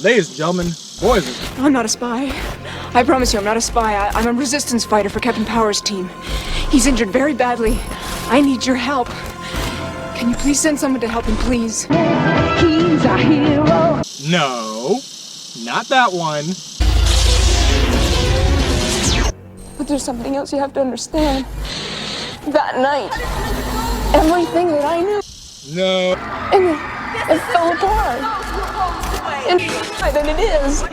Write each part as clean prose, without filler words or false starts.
Ladies and gentlemen, boys and I'm not a spy. I promise you I'm not a spy. I'm a resistance fighter for Captain Power's team. He's injured very badly. I need your help. Can you please send someone to help him, please? He's a hero. No, not that one. But there's something else you have to understand. That night, everything that I knew, No. and it fell apart. And than it is.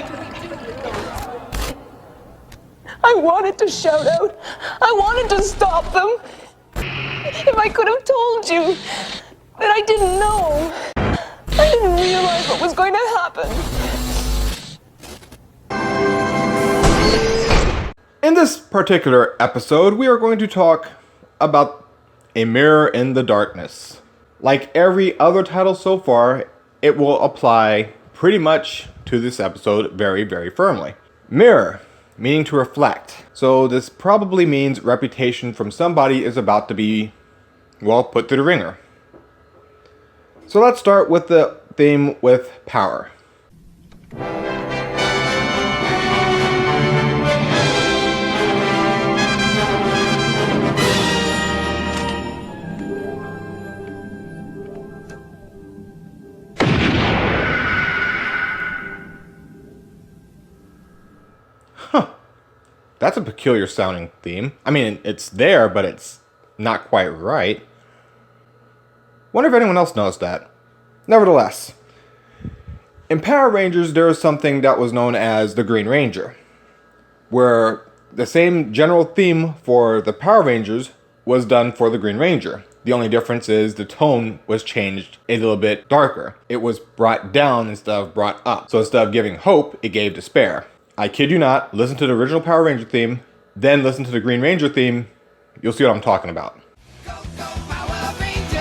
I wanted to shout out. I wanted to stop them. If I could have told you that I didn't know. I didn't realize what was going to happen. In this particular episode, we are going to talk about A Mirror in the Darkness. Like every other title so far, it will apply pretty much to this episode very, very firmly. Mirror, meaning to reflect. So this probably means reputation from somebody is about to be, well, put through the ringer. So let's start with the theme with power. That's a peculiar sounding theme. I mean, it's there, but it's not quite right. Wonder if anyone else knows that. Nevertheless, in Power Rangers, there is something that was known as the Green Ranger, where the same general theme for the Power Rangers was done for the Green Ranger. The only difference is the tone was changed a little bit darker. It was brought down instead of brought up. So instead of giving hope, it gave despair. I kid you not, listen to the original Power Ranger theme, then listen to the Green Ranger theme, you'll see what I'm talking about. Go, go, Power Rangers!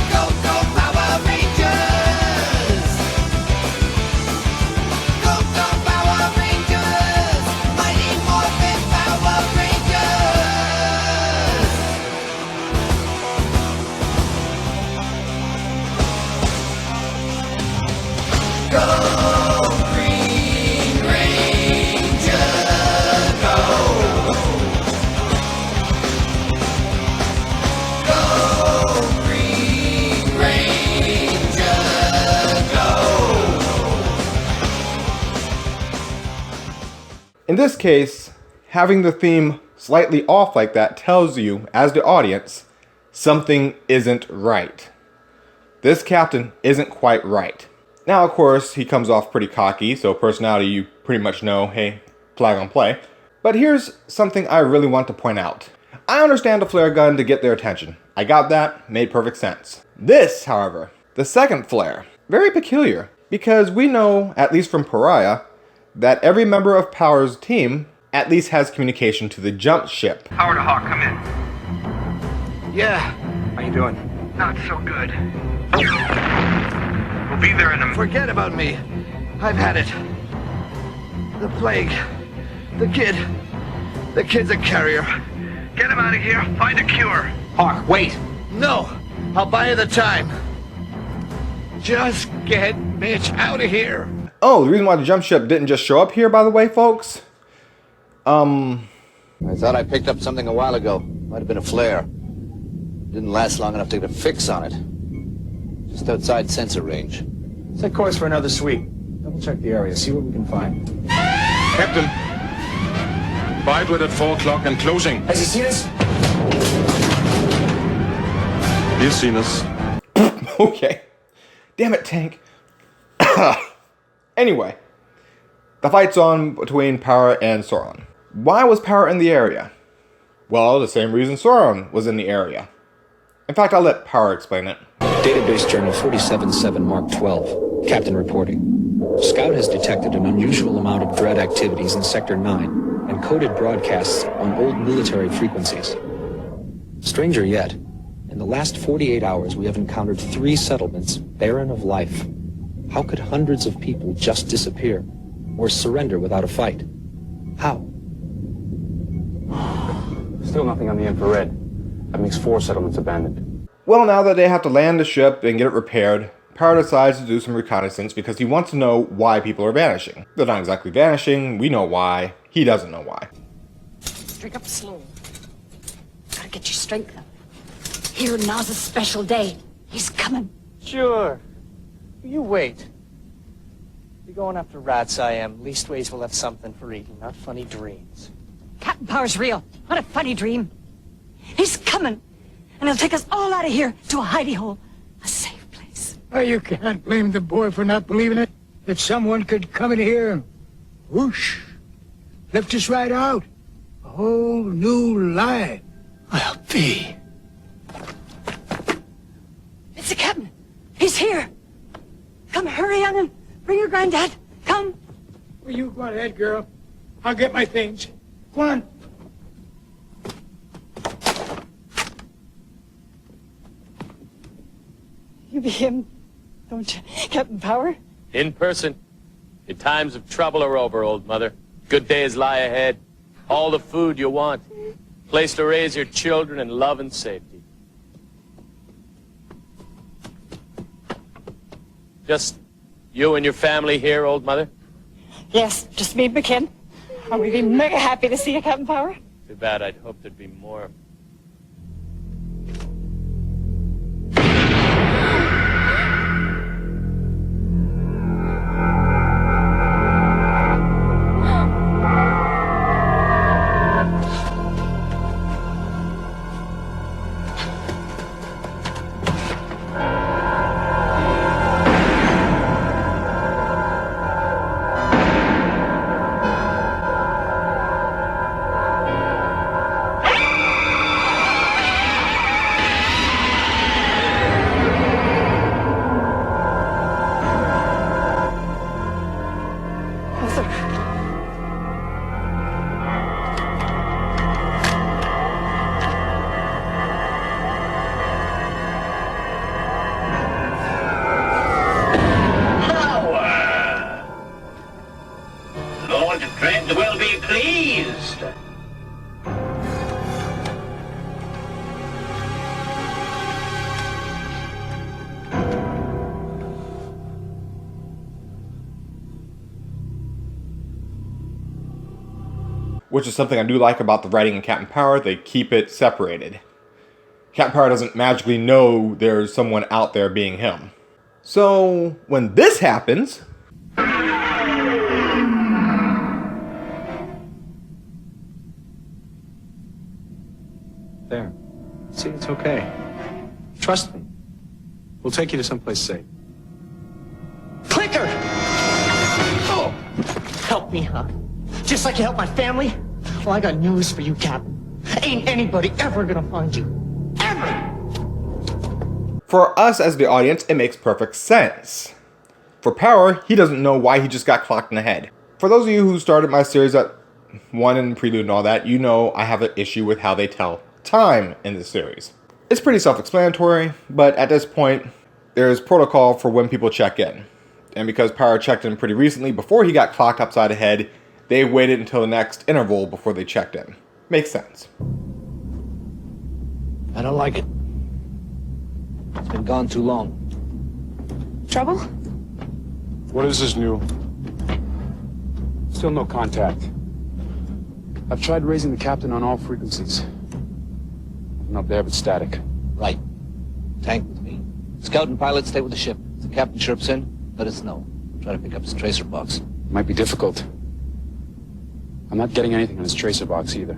Go, go, Power Rangers! Go, go, Power Rangers! Mighty Morphin Power Rangers! Go, Green Ranger, go! Go, Green Ranger, go! In this case, having the theme slightly off like that tells you, as the audience, something isn't right. This captain isn't quite right. Now, of course, he comes off pretty cocky, so personality you pretty much know, hey, flag on play. But here's something I really want to point out. I understand the flare gun to get their attention. I got that, made perfect sense. This, however, the second flare, very peculiar, because we know, at least from Pariah, that every member of Power's team at least has communication to the jump ship. Power to Hawk, come in. Yeah. How you doing? Not so good. We'll be there in a... Forget about me. I've had it. The plague. The kid. The kid's a carrier. Get him out of here. Find a cure. Hawk, wait. No. I'll buy you the time. Just get Mitch out of here. Oh, the reason why the jump ship didn't just show up here, by the way, folks? I thought I picked up something a while ago. Might have been a flare. Didn't last long enough to get a fix on it. Just outside sensor range. Set course for another sweep. Double check the area, see what we can find. Captain, Bybrid at 4 o'clock and closing. Has he seen us? He's seen us. Okay. Damn it, Tank. Anyway, the fight's on between Power and Sauron. Why was Power in the area? Well, the same reason Sauron was in the area. In fact, I'll let Power explain it. Database Journal 47-7 Mark 12. Captain reporting. Scout has detected an unusual amount of dread activities in Sector 9 and coded broadcasts on old military frequencies. Stranger yet, in the last 48 hours we have encountered 3 settlements barren of life. How could hundreds of people just disappear or surrender without a fight? How? Still nothing on the infrared. That makes 4 settlements abandoned. Well, now that they have to land the ship and get it repaired, Power decides to do some reconnaissance because he wants to know why people are vanishing. They're not exactly vanishing, we know why, he doesn't know why. Drink up slow. Gotta get your strength up. Here, now's a special day. He's coming. Sure. You wait. You're going after rats, I am. Leastways we'll have something for eating, not funny dreams. Captain Power's real. Not a funny dream. He's coming. And he'll take us all out of here to a hidey hole. A safe place. Well, you can't blame the boy for not believing it. That someone could come in here and whoosh, lift us right out. A whole new life. Well, be. It's the captain. He's here. Come, hurry, young'un. Bring your granddad. Come. Well, you go ahead, girl. I'll get my things. Go on. You be him, don't you, Captain Power? In person. Your times of trouble are over, old mother. Good days lie ahead. All the food you want. Place to raise your children in love and safety. Just you and your family here, old mother? Yes, just me and McKin. And we'd be mega happy to see you, Captain Power. Too bad. I'd hoped there'd be more. Lord Dread will be pleased. Which is something I do like about the writing in Captain Power, they keep it separated. Captain Power doesn't magically know there's someone out there being him. So, when this happens... There. See, it's okay. Trust me. We'll take you to someplace safe. Clicker! Oh! Help me, huh? Just like you helped my family? Well, I got news for you, Captain. Ain't anybody ever gonna find you. Ever! For us as the audience, it makes perfect sense. For Power, he doesn't know why he just got clocked in the head. For those of you who started my series at 1 and Prelude and all that, you know I have an issue with how they tell time in this series. It's pretty self-explanatory, but at this point, there's protocol for when people check in. And because Power checked in pretty recently before he got clocked upside the head, they waited until the next interval before they checked in. Makes sense. I don't like it. It's been gone too long. Trouble? What is this new? Still no contact. I've tried raising the captain on all frequencies. Nothing up there but static. Right. Tank with me. Scout and pilot stay with the ship. If the captain chirps in, let us know. We'll try to pick up his tracer box. Might be difficult. I'm not getting anything on his tracer box either.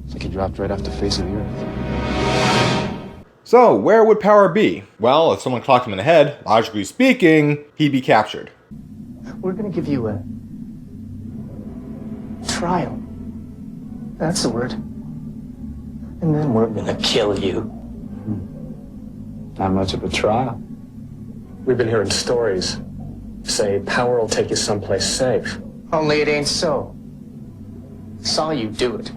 It's like he dropped right off the face of the earth. So, where would Power be? Well, if someone clocked him in the head, logically speaking, he'd be captured. We're gonna give you a trial. That's the word. And then we're gonna kill you. Not much of a trial. We've been hearing stories. Say Power will take you someplace safe. Only it ain't so. Saw you do it.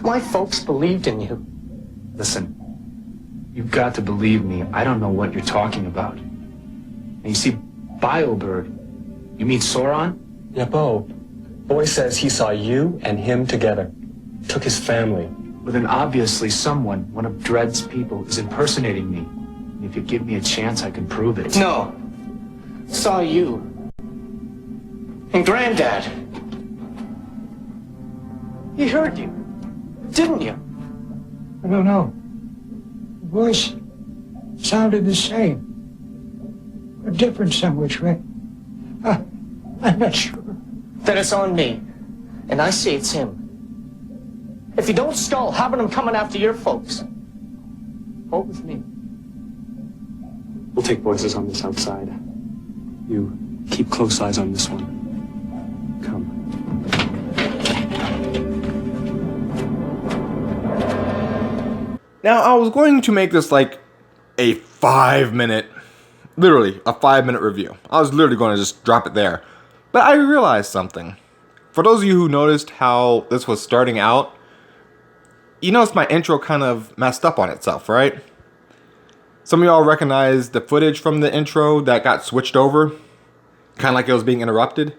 My folks believed in you. Listen, you've got to believe me. I don't know what you're talking about. And you see, Biobird, you mean Sauron? Yeah, Bo. Boy says he saw you and him together. Took his family. Well, then obviously someone, one of Dread's people, is impersonating me. if you give me a chance, I can prove it. No. Saw you. And Granddad. He heard you. Didn't you? I don't know. The voice sounded the same. But different some which way. I'm not sure. Then it's on me. And I say it's him. If you don't stall having him coming after your folks, vote with me. We'll take voices on this outside. You keep close eyes on this one. Come. Now, I was going to make this like a 5-minute, literally a 5-minute review. I was literally going to just drop it there. But I realized something. For those of you who noticed how this was starting out, you noticed my intro kind of messed up on itself, right? Some of y'all recognize the footage from the intro that got switched over, kind of like it was being interrupted.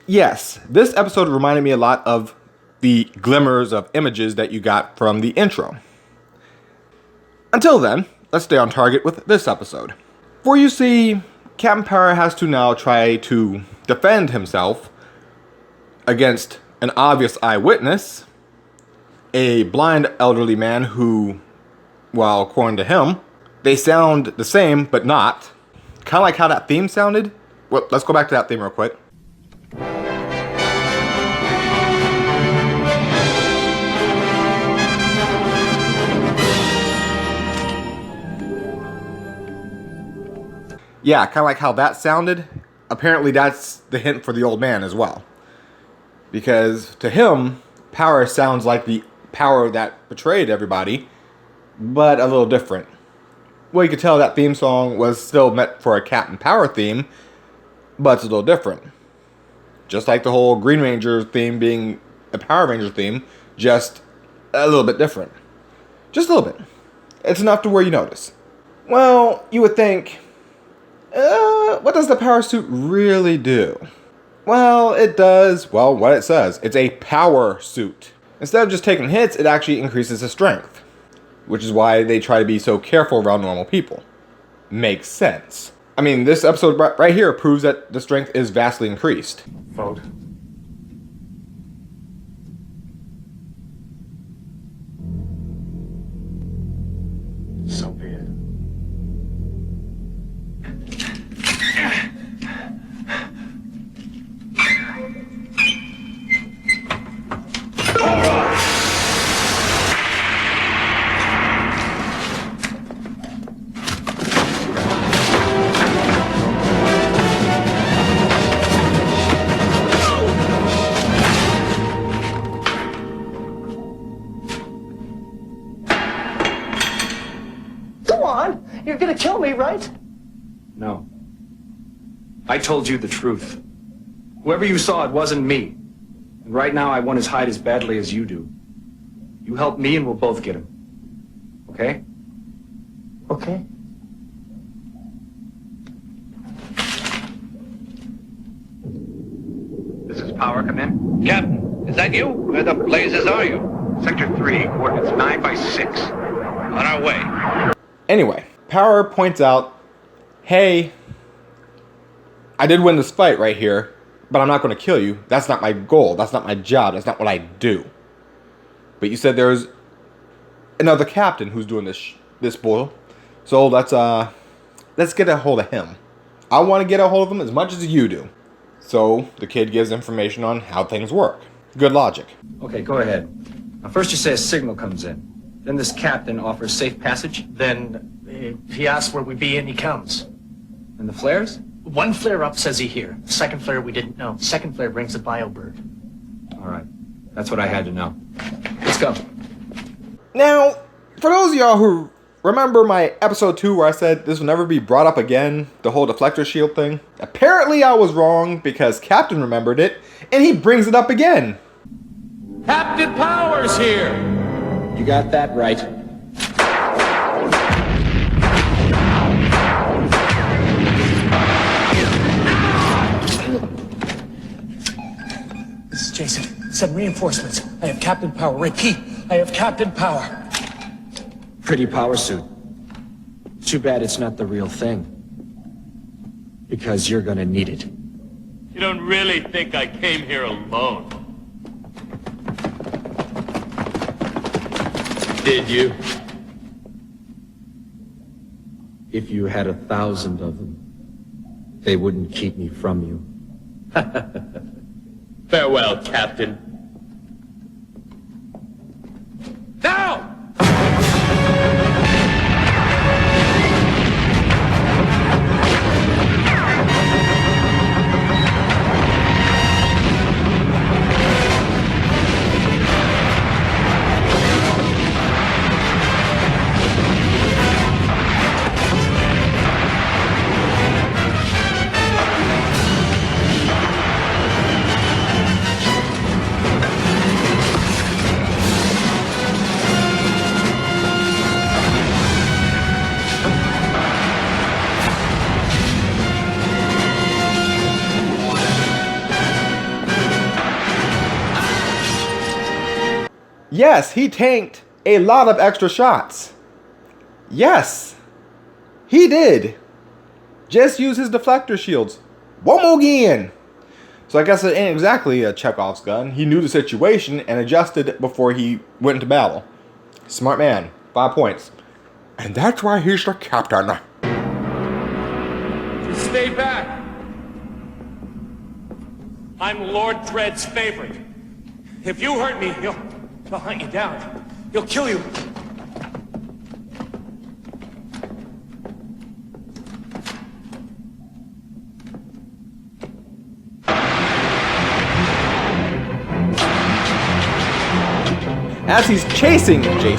Yes, this episode reminded me a lot of the glimmers of images that you got from the intro. Until then, let's stay on target with this episode. For you see, Captain Power has to now try to defend himself against an obvious eyewitness, a blind elderly man who, well, according to him, they sound the same, but not. Kind of like how that theme sounded. Well, let's go back to that theme real quick. Yeah, kind of like how that sounded. Apparently that's the hint for the old man as well. Because to him, Power sounds like the Power that betrayed everybody, but a little different. Well, you could tell that theme song was still meant for a Captain Power theme, but it's a little different. Just like the whole Green Ranger theme being a Power Ranger theme, just a little bit different. Just a little bit. It's enough to where you notice. Well, you would think, what does the power suit really do? Well, it does, well, what it says. It's a power suit. Instead of just taking hits, it actually increases the strength. Which is why they try to be so careful around normal people. Makes sense. I mean, this episode right here proves that the strength is vastly increased. Vote. So be it. You're gonna kill me, right? No. I told you the truth. Whoever you saw, it wasn't me. And right now, I want his hide as badly as you do. You help me and we'll both get him. Okay? Okay. This is Power, come in. Captain, is that you? Where the blazes are you? Sector 3, coordinates 9 by 6. On our way. Anyway, Power points out, hey, I did win this fight right here, but I'm not going to kill you. That's not my goal. That's not my job. That's not what I do. But you said there's another captain who's doing this bull. So let's get a hold of him. I want to get a hold of him as much as you do. So the kid gives information on how things work. Good logic. Okay, go ahead. Now, first you say a signal comes in. Then this captain offers safe passage. Then he asks where we be and he comes. And the flares? One flare up says he here. Second flare we didn't know. Second flare brings the biobird. All right. That's what I had to know. Let's go. Now, for those of y'all who remember my episode 2 where I said this will never be brought up again, the whole deflector shield thing, apparently I was wrong because Captain remembered it and he brings it up again. Captain Power's here! You got that right. This is Jason. Send reinforcements. I have Captain Power. Repeat, I have Captain Power. Pretty power suit. Too bad it's not the real thing. Because you're gonna need it. You don't really think I came here alone? Did you? If you had 1,000 of them, they wouldn't keep me from you. Farewell, Captain. Now! Yes, he tanked a lot of extra shots. Yes, he did. Just use his deflector shields. One more again. So I guess it ain't exactly a Chekhov's gun. He knew the situation and adjusted before he went into battle. Smart man. 5 points. And that's why he's the captain. Stay back. I'm Lord Dread's favorite. If you hurt me, he'll hunt you down. He'll kill you. As he's chasing Jason,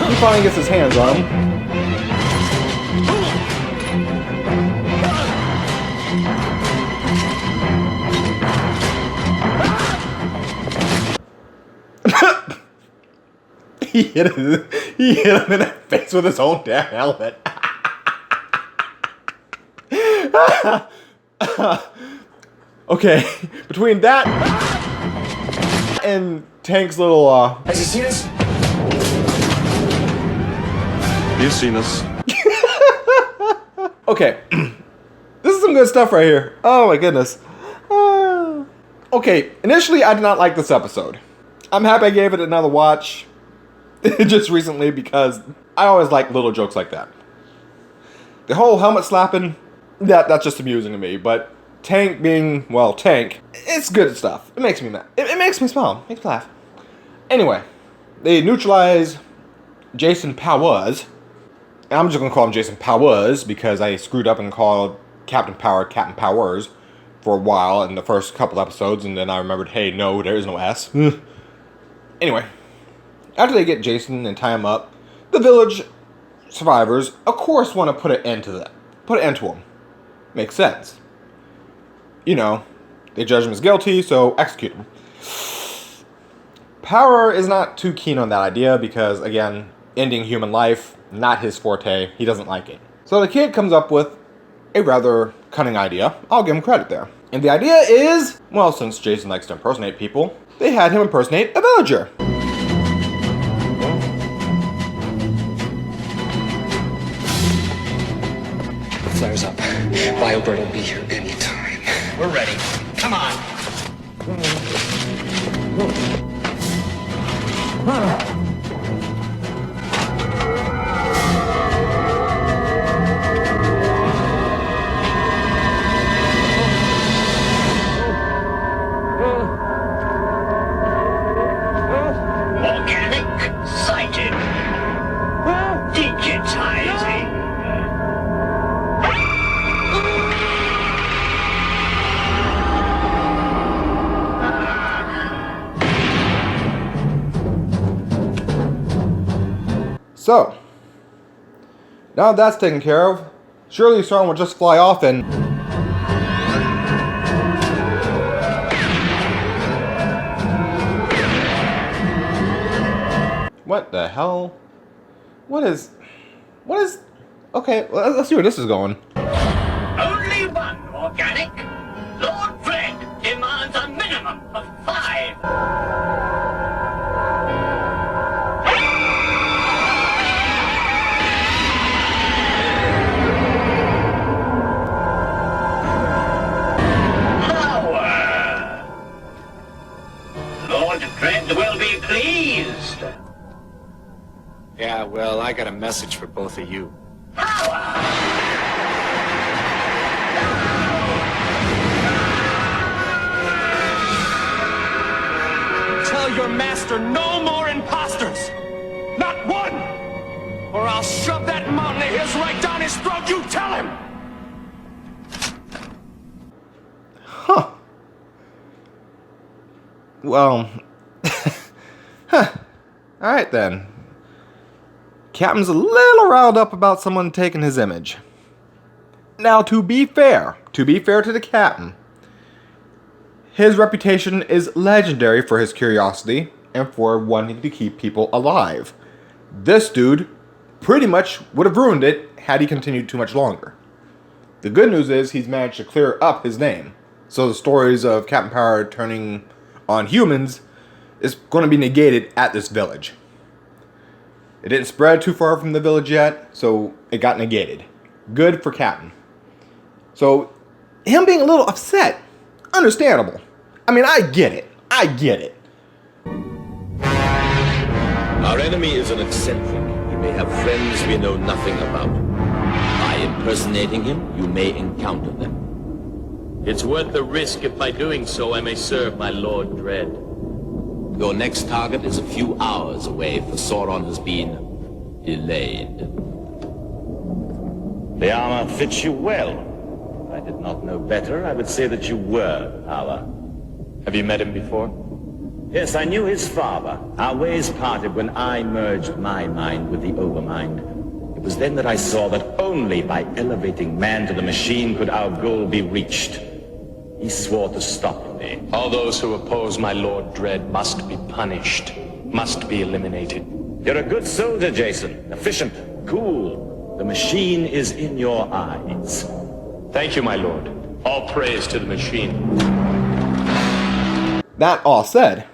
he finally gets his hands on him. He hit him in the face with his own damn helmet. Okay, between that and Tank's little Has he seen us? He's seen us. Okay, this is some good stuff right here. Oh my goodness. Okay, initially I did not like this episode. I'm happy I gave it another watch. Just recently, because I always like little jokes like that. The whole helmet slapping, that's just amusing to me. But Tank being, well, Tank, it's good stuff. It makes me mad. It makes me smile. Makes me laugh. Anyway, they neutralize Jason Powers. And I'm just going to call him Jason Powers because I screwed up and called Captain Power Captain Powers for a while in the first couple episodes. And then I remembered, hey, no, there is no S. Anyway. After they get Jason and tie him up, the village survivors, of course, want to put an end to that. Put an end to him. Makes sense. You know, they judge him as guilty, so execute him. Power is not too keen on that idea because, again, ending human life, not his forte. He doesn't like it. So the kid comes up with a rather cunning idea. I'll give him credit there. And the idea is, well, since Jason likes to impersonate people, they had him impersonate a villager. Flares up. Biobird will be here anytime. We're ready. Come on. Organic sighted. Digitizing. So, now that's taken care of, surely Sauron will just fly off and... What the hell? What is... Okay, let's see where this is going. Only one organic. Lord Dread demands a minimum of 5. Yeah, well, I got a message for both of you. Tell your master no more imposters! Not one! Or I'll shove that mountain of his right down his throat, you tell him! Huh. Well, huh. Alright then. Captain's a little riled up about someone taking his image. Now, to be fair to the captain, his reputation is legendary for his curiosity and for wanting to keep people alive. This dude pretty much would have ruined it had he continued too much longer. The good news is he's managed to clear up his name, so the stories of Captain Power turning on humans is going to be negated at this village. It didn't spread too far from the village yet, so it got negated. Good for Captain. So, him being a little upset, understandable. I mean, I get it. Our enemy is an eccentric. He may have friends we know nothing about. By impersonating him, you may encounter them. It's worth the risk if by doing so I may serve my Lord Dread. Your next target is a few hours away, for Sauron has been delayed. The armor fits you well. If I did not know better, I would say that you were Power. Have you met him before? Yes, I knew his father. Our ways parted when I merged my mind with the Overmind. It was then that I saw that only by elevating man to the machine could our goal be reached. He swore to stop me. All those who oppose my Lord Dread must be punished, must be eliminated. You're a good soldier, Jason. Efficient, cool. The machine is in your eyes. Thank you, my lord. All praise to the machine. That all said,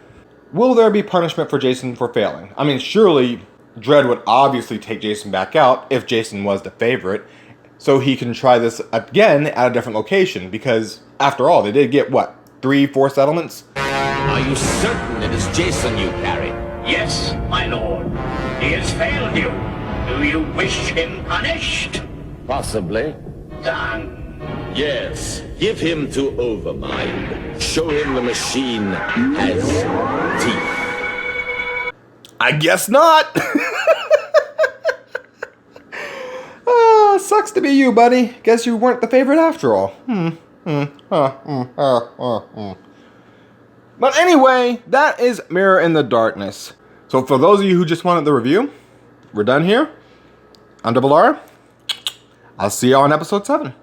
will there be punishment for Jason for failing? I mean, surely Dredd would obviously take Jason back out if Jason was the favorite, so he can try this again at a different location, because after all, they did get, what, 3-4 settlements? Are you certain it is Jason you carry? Yes, my lord. He has failed you. Do you wish him punished? Possibly. Done. Yes. Give him to Overmind. Show him the machine has teeth. I guess not. Sucks to be you, buddy. Guess you weren't the favorite after all. But anyway, that is Mirror in the Darkness. So for those of you who just wanted the review, we're done here. I'm Double R. I'll see you on episode 7.